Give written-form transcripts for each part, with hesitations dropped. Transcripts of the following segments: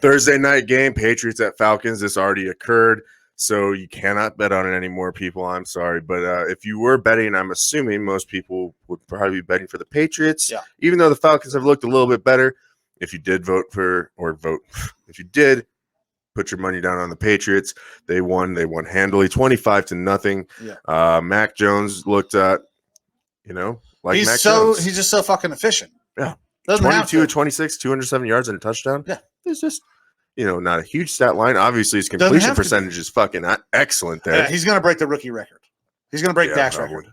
Thursday night game, Patriots at Falcons. This already occurred, so you cannot bet on it anymore, people. I'm sorry. But if you were betting, I'm assuming most people would probably be betting for the Patriots, even though the Falcons have looked a little bit better. If you did if you did put your money down on the Patriots, they won handily, 25-0. Yeah. Mac Jones looked like he's Jones. He's just so fucking efficient. Yeah. Doesn't 22 of 26, 207 yards and a touchdown. Yeah. It's just, not a huge stat line. Obviously, his completion percentage is fucking excellent there. Yeah, he's going to break the rookie record. He's going to break Dak's record.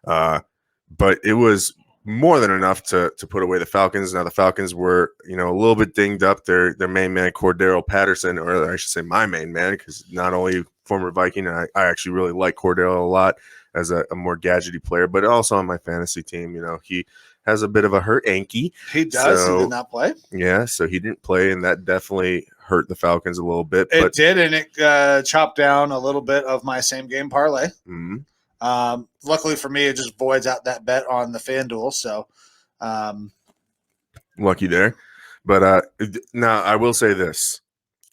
But it was more than enough to put away the Falcons. Now, the Falcons were, a little bit dinged up. Their main man, Cordero Patterson, or I should say my main man, because not only former Viking, and I actually really like Cordero a lot as a more gadgety player, but also on my fantasy team, he has a bit of a hurt ankle. He does. He did not play. Yeah, so he didn't play, and that definitely hurt the Falcons a little bit. It did, and it chopped down a little bit of my same game parlay. Mm-hmm. Luckily for me, it just voids out that bet on the FanDuel. So, lucky there. But now I will say this: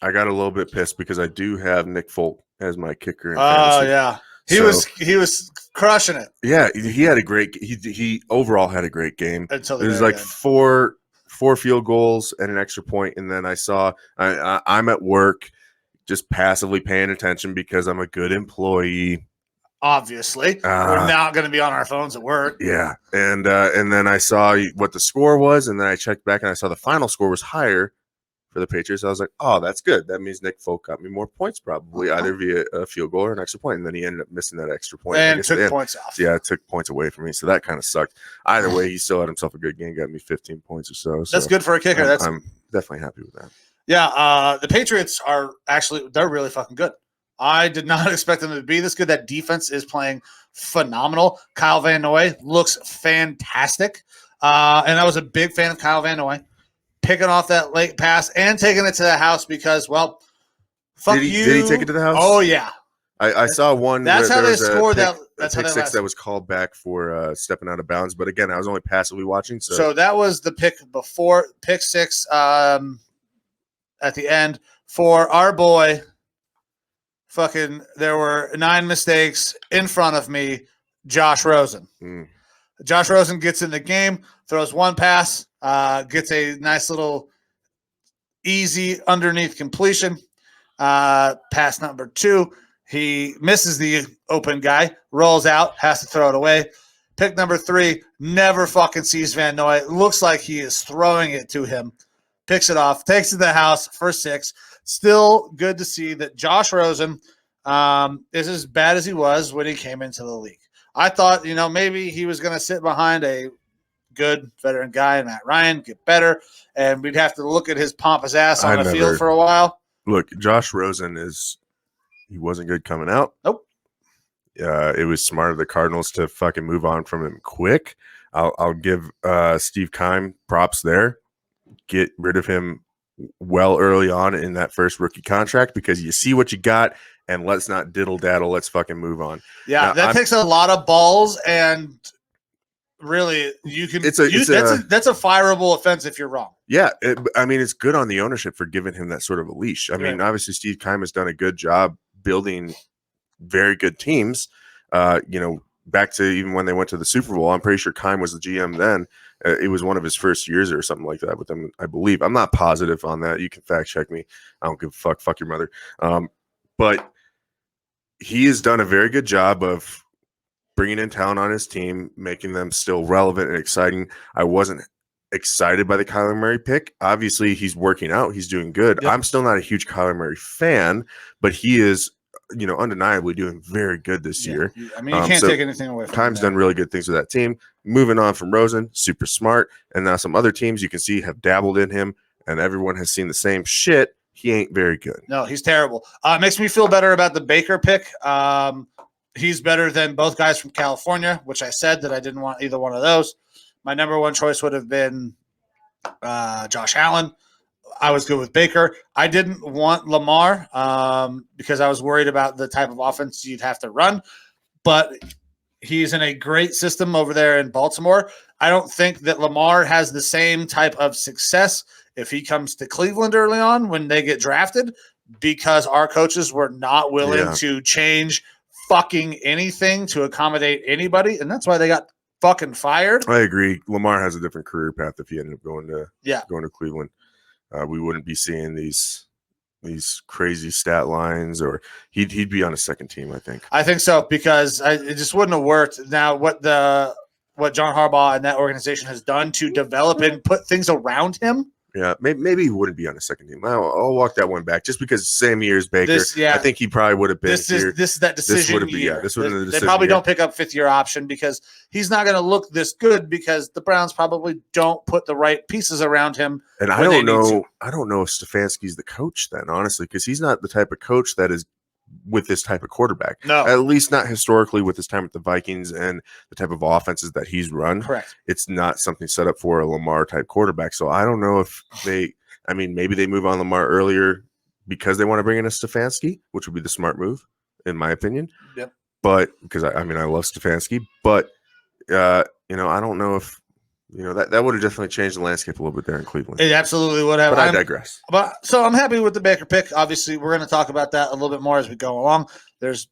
I got a little bit pissed because I do have Nick Folk as my kicker. Oh yeah. He was crushing it. Yeah, he had a great. He overall had a great game. Until it was like four field goals and an extra point, and then I saw I'm at work, just passively paying attention because I'm a good employee. Obviously, we're not going to be on our phones at work. Yeah, and then I saw what the score was, and then I checked back and I saw the final score was higher for the Patriots. I was like, oh, that's good. That means Nick Folk got me more points, probably either via a field goal or an extra point. And then he ended up missing that extra point. And took points off. Yeah, it took points away from me. So that kind of sucked. Either way, he still had himself a good game, got me 15 points or so. That's good for a kicker. I'm definitely happy with that. Yeah, the Patriots are they're really fucking good. I did not expect them to be this good. That defense is playing phenomenal. Kyle Van Noy looks fantastic. And I was a big fan of Kyle Van Noy. Picking off that late pass and taking it to the house because, well, fuck you. Did he take it to the house? Oh, yeah. I saw one. That's how they scored that. That's pick six that was called back for stepping out of bounds. But again, I was only passively watching. So that was the pick before pick six at the end for our boy. Fucking, there were 9 mistakes in front of me. Josh Rosen. Josh Rosen gets in the game, throws one pass, gets a nice little easy underneath completion. Pass number 2, he misses the open guy, rolls out, has to throw it away. Pick number 3, never fucking sees Van Noy. Looks like he is throwing it to him. Picks it off, takes it to the house for 6. Still good to see that Josh Rosen is as bad as he was when he came into the league. I thought, maybe he was going to sit behind a good veteran guy, Matt Ryan, get better, and we'd have to look at his pompous ass on the field for a while. Look, Josh Rosen he wasn't good coming out. Nope. It was smart of the Cardinals to fucking move on from him quick. I'll give Steve Keim props there. Get rid of him well early on in that first rookie contract because you see what you got. And let's not diddle daddle. Let's fucking move on. Yeah, that takes a lot of balls, and really, you can. That's a fireable offense if you're wrong. Yeah, it's good on the ownership for giving him that sort of a leash. I mean, obviously, Steve Keim has done a good job building very good teams. Back to even when they went to the Super Bowl, I'm pretty sure Keim was the GM then. It was one of his first years or something like that with them, I believe. I'm not positive on that. You can fact check me. I don't give a fuck. Fuck your mother. But he has done a very good job of bringing in talent on his team, making them still relevant and exciting. I wasn't excited by the Kyler Murray pick. Obviously, he's working out. He's doing good. Yep. I'm still not a huge Kyler Murray fan, but he is, undeniably doing very good this year. I mean, you can't take anything away from him. Keim's done really good things with that team. Moving on from Rosen, super smart. And now some other teams you can see have dabbled in him, and everyone has seen the same shit. He ain't very good. No, he's terrible. It makes me feel better about the Baker pick. He's better than both guys from California, which I said that I didn't want either one of those. My number one choice would have been Josh Allen. I was good with Baker. I didn't want Lamar because I was worried about the type of offense you'd have to run. But He's in a great system over there in Baltimore. I don't think that Lamar has the same type of success if he comes to Cleveland early on when they get drafted, because our coaches were not willing to change fucking anything to accommodate anybody, and that's why they got fucking fired. I agree. Lamar has a different career path if he ended up going to Cleveland. We wouldn't be seeing these crazy stat lines, or he'd be on a second team. I think so, because it just wouldn't have worked. Now, what John Harbaugh and that organization has done to develop and put things around him. Yeah, maybe he wouldn't be on a second team. I'll walk that one back, just because same year as Baker. I think he probably would have been. This is that decision year. This would have been the decision. They probably year. Don't pick up fifth year option because he's not going to look this good, because the Browns probably don't put the right pieces around him. And I don't know if Stefanski's the coach then, honestly, because he's not the type of coach that is with this type of quarterback. No, at least not historically with his time with the Vikings and the type of offenses that he's run. Correct. It's not something set up for a Lamar type quarterback. So I don't know if maybe they move on Lamar earlier because they want to bring in a Stefanski, which would be the smart move, in my opinion. Yep. But because I love Stefanski, but I don't know if that would have definitely changed the landscape a little bit there in Cleveland. It absolutely would have. But I digress. So I'm happy with the Baker pick. Obviously, we're going to talk about that a little bit more as we go along. There's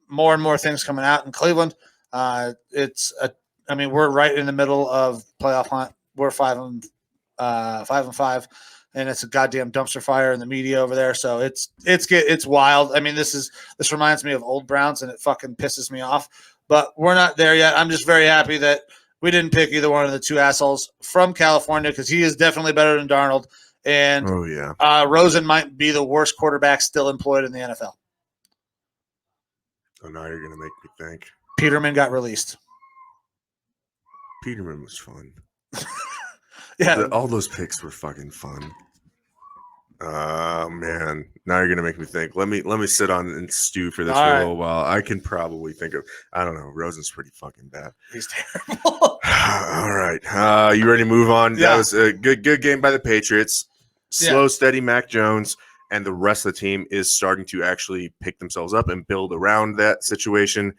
more and more things coming out in Cleveland. We're right in the middle of playoff hunt. We're 5-5, and it's a goddamn dumpster fire in the media over there. So it's wild. I mean, this reminds me of old Browns, and it fucking pisses me off. But we're not there yet. I'm just very happy that we didn't pick either one of the two assholes from California, because he is definitely better than Darnold. And Rosen might be the worst quarterback still employed in the NFL. Oh, now you're going to make me think. Peterman got released. Peterman was fun. Yeah. All those picks were fucking fun. Man, now you're gonna make me think. Let me sit on and stew for this for a little while. I can probably think of. I don't know. Rosen's pretty fucking bad. He's terrible. All right, you ready to move on? Yeah. That was a good game by the Patriots. Slow, steady Mac Jones, and the rest of the team is starting to actually pick themselves up and build around that situation.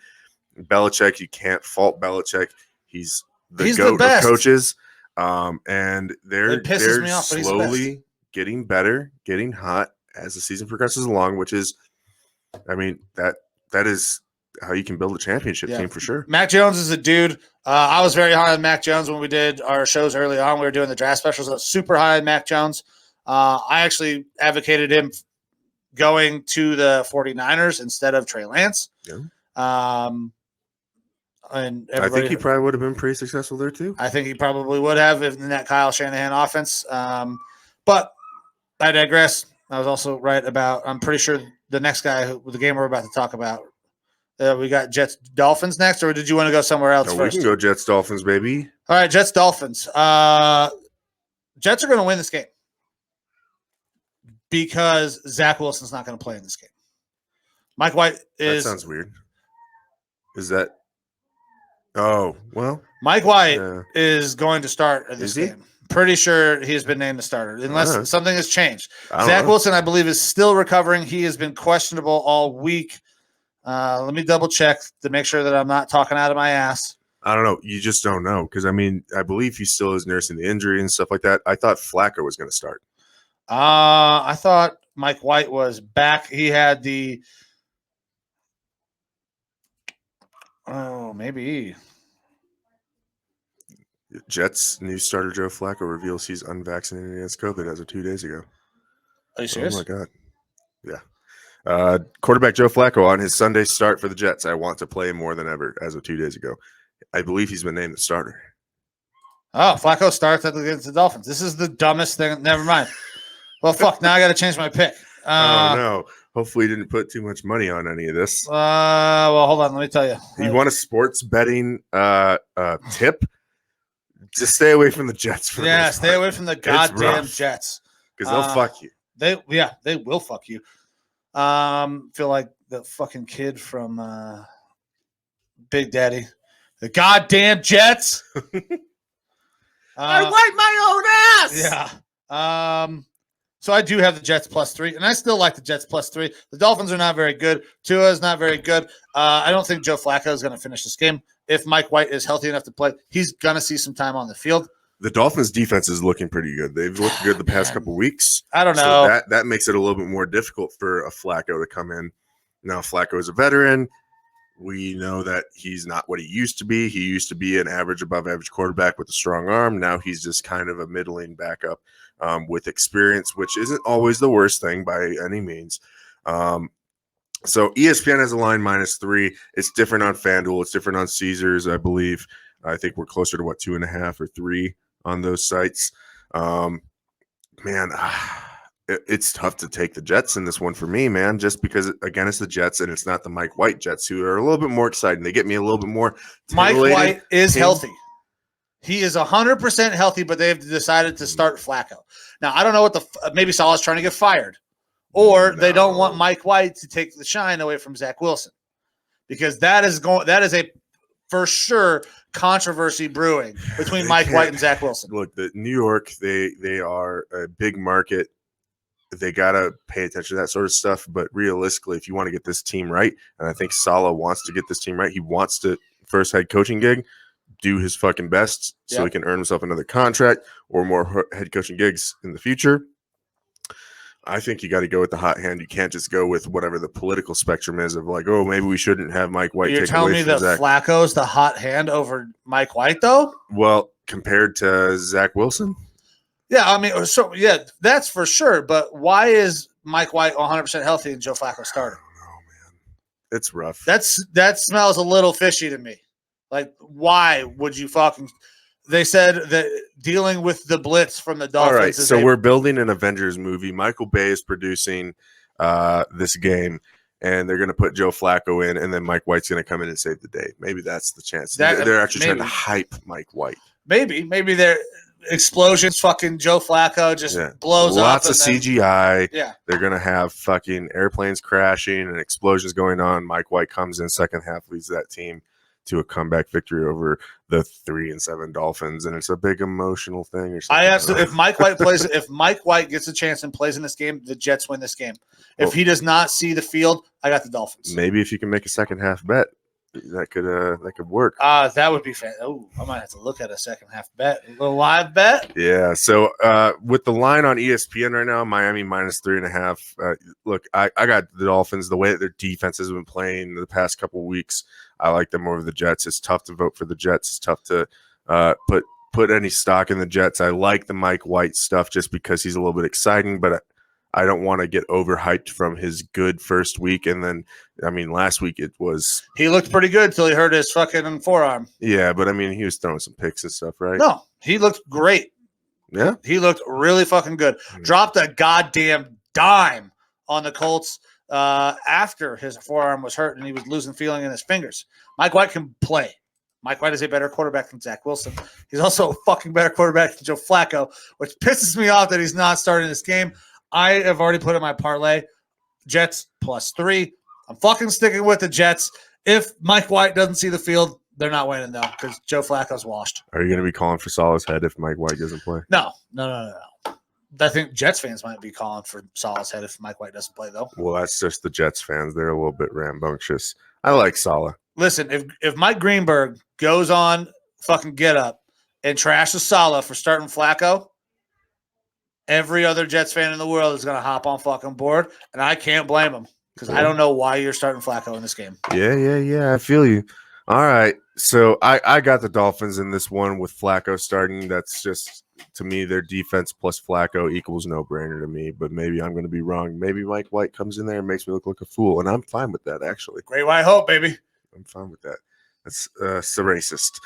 Belichick, you can't fault Belichick. He's the GOAT of coaches, and they're slowly getting better, getting hot as the season progresses along, which is, that is how you can build a championship team for sure. Mac Jones is a dude. I was very high on Mac Jones when we did our shows early on. We were doing the draft specials. I was super high on Mac Jones. I actually advocated him going to the 49ers instead of Trey Lance. Yeah. And I think he probably would have been pretty successful there too. I think he probably would have in that Kyle Shanahan offense. But I digress. I was also right about, I'm pretty sure the next guy, the game we're about to talk about, we got Jets Dolphins next, or did you want to go somewhere else first? We can go Jets Dolphins, baby. All right, Jets Dolphins. Jets are going to win this game because Zach Wilson's not going to play in this game. Mike White is. That sounds weird. Is that? Oh, well. Mike White is going to start this game. Pretty sure he's been named the starter, unless something has changed. Zach Wilson, I believe, is still recovering. He has been questionable all week. Let me double check to make sure that I'm not talking out of my ass. I don't know. You just don't know, because, I believe he still is nursing the injury and stuff like that. I thought Flacco was going to start. I thought Mike White was back. He had the maybe. Jets new starter Joe Flacco reveals he's unvaccinated against COVID as of 2 days ago. Are you serious? Oh, my God. Yeah. Quarterback Joe Flacco on his Sunday start for the Jets. I want to play him more than ever as of 2 days ago. I believe he's been named the starter. Oh, Flacco starts against the Dolphins. This is the dumbest thing. Never mind. Well, fuck. Now I got to change my pick. Oh, no. Hopefully you didn't put too much money on any of this. Well, hold on. Let me tell you. You want a sports betting tip? Just stay away from the Jets. Stay away from the goddamn Jets. Because they'll fuck you. They will fuck you. Feel like the fucking kid from Big Daddy. The goddamn Jets. I wipe my own ass. Yeah. So I do have the Jets +3, and I still like the Jets +3. The Dolphins are not very good. Tua is not very good. I don't think Joe Flacco is going to finish this game. If Mike White is healthy enough to play, he's going to see some time on the field. The Dolphins' defense is looking pretty good. They've looked good the past couple weeks. I don't know. So that makes it a little bit more difficult for a Flacco to come in. Now, Flacco is a veteran. We know that he's not what he used to be. He used to be an average, above average quarterback with a strong arm. Now he's just kind of a middling backup with experience, which isn't always the worst thing by any means. So ESPN has a line -3. It's different on FanDuel. It's different on Caesars, I believe. I think we're closer to 2.5 or 3 on those sites. It's tough to take the Jets in this one for me, man, just because, again, it's the Jets and it's not the Mike White Jets, who are a little bit more exciting. They get me a little bit more. Mike White is healthy. He is 100% healthy, but they've decided to start Flacco. Now, I don't know what maybe Salah's trying to get fired, or they don't want Mike White to take the shine away from Zach Wilson, because that is a for sure controversy brewing between Mike White and Zach Wilson. Look, the New York, they are a big market. They got to pay attention to that sort of stuff. But realistically, if you want to get this team right, and I think Salah wants to get this team right, he wants to, first head coaching gig, do his fucking best so he can earn himself another contract or more head coaching gigs in the future. I think you got to go with the hot hand. You can't just go with whatever the political spectrum is of like, oh, maybe we shouldn't have Mike White. You're telling me that Flacco's the hot hand over Mike White, though? Well, compared to Zach Wilson? Yeah, I mean, so yeah, that's for sure. But why is Mike White 100% healthy and Joe Flacco starting? Oh man, it's rough. That smells a little fishy to me. Like, why would you fucking? They said that dealing with the blitz from the Dolphins. All right, so we're building an Avengers movie. Michael Bay is producing this game, and they're going to put Joe Flacco in, and then Mike White's going to come in and save the day. Maybe that's the chance. They're actually trying to hype Mike White. Maybe they're. Explosions, fucking Joe Flacco just blows up. Lots of CGI. Yeah. They're going to have fucking airplanes crashing and explosions going on. Mike White comes in second half, leads that team to a comeback victory over the 3-7 Dolphins. And it's a big emotional thing or something. If Mike White gets a chance and plays in this game, the Jets win this game. If he does not see the field, I got the Dolphins. Maybe if you can make a second half bet. That could work. That would be fun. Oh, I might have to look at a second half bet, a little live bet. Yeah. So with the line on ESPN right now, Miami -3.5. Look, I got the Dolphins. The way that their defense has been playing the past couple of weeks, I like them over the Jets. It's tough to vote for the Jets. It's tough to put any stock in the Jets. I like the Mike White stuff just because he's a little bit exciting, but I don't want to get overhyped from his good first week. And then, I mean, last week he looked pretty good till he hurt his fucking forearm. Yeah, but I mean, he was throwing some picks and stuff, right? No, he looked great. Yeah. He looked really fucking good. Dropped a goddamn dime on the Colts after his forearm was hurt and he was losing feeling in his fingers. Mike White can play. Mike White is a better quarterback than Zach Wilson. He's also a fucking better quarterback than Joe Flacco, which pisses me off that he's not starting this game. I have already put in my parlay. Jets +3. I'm fucking sticking with the Jets. If Mike White doesn't see the field, they're not winning, though, because Joe Flacco's washed. Are you going to be calling for Salah's head if Mike White doesn't play? No. I think Jets fans might be calling for Salah's head if Mike White doesn't play, though. Well, that's just the Jets fans. They're a little bit rambunctious. I like Salah. Listen, if Mike Greenberg goes on fucking Get Up and trashes Salah for starting Flacco, every other Jets fan in the world is going to hop on fucking board, and I can't blame them because I don't know why you're starting Flacco in this game. Yeah. I feel you. All right. So I got the Dolphins in this one with Flacco starting. That's just, to me, their defense plus Flacco equals no-brainer to me, but maybe I'm going to be wrong. Maybe Mike White comes in there and makes me look like a fool, and I'm fine with that, actually. Great white hope, baby. I'm fine with that. That's so racist.